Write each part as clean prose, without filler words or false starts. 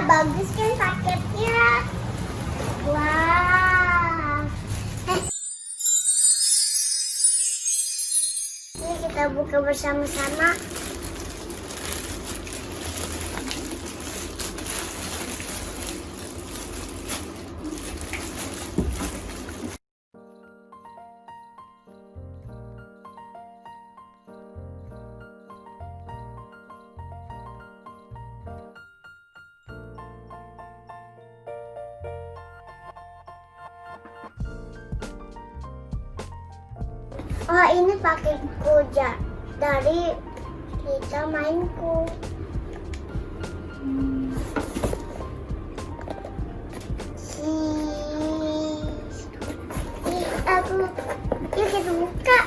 bagus kan paketnya. Wah. Ini kita buka bersama-sama. Oh, ini pakai kuja dari kita mainku. Yuk kita buka.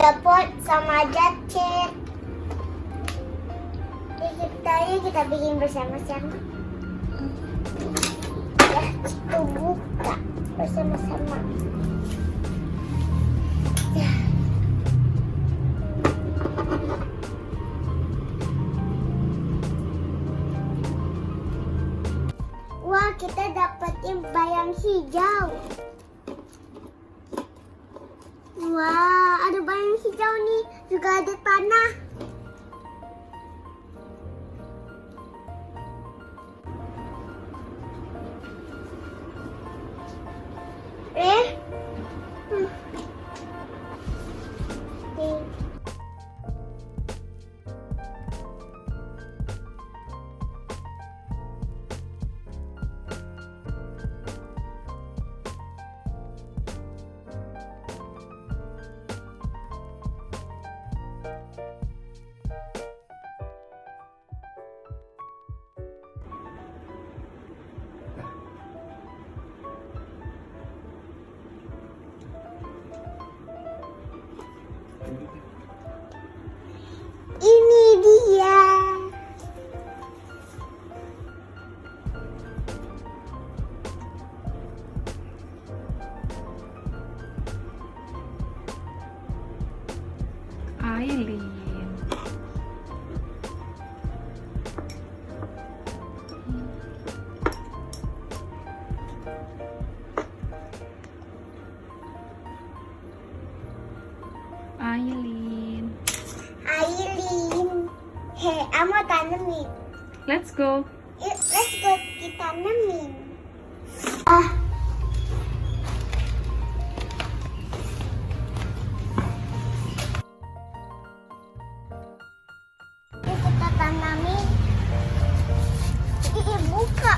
Dapat sama jacet. Kita bikin bersama-sama. Ya, kita buka bersama-sama. Ya. Wah, kita dapetin bayam hijau. Wah, ada bayam hijau nih, juga ada tanah. Ini dia. Aileen. Aileen. Aileen. Hei, aku mau tanemin. Let's go. Yuk, let's go kita tanemin. Yuk kita tanamin. Ih, buka.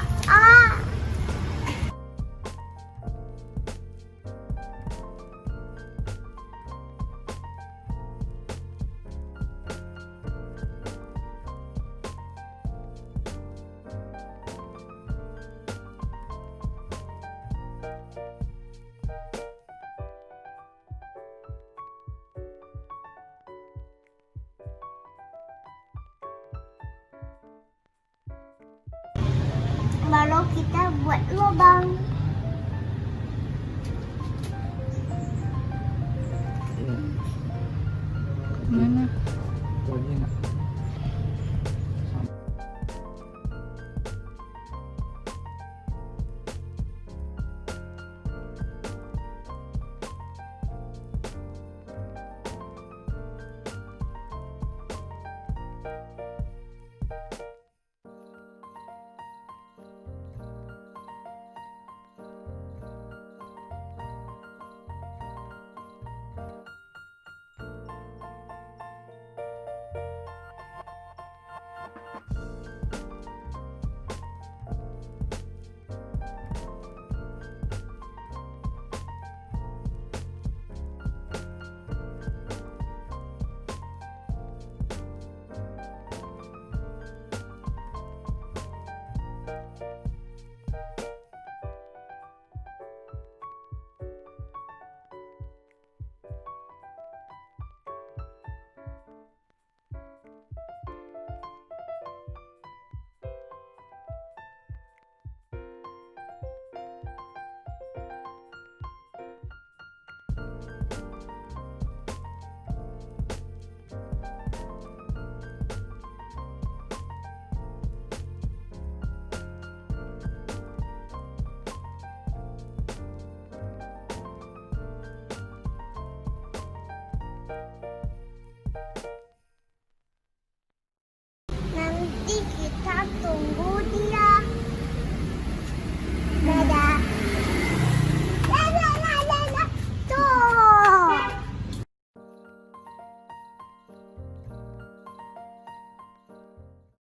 Lalu kita buat lubang.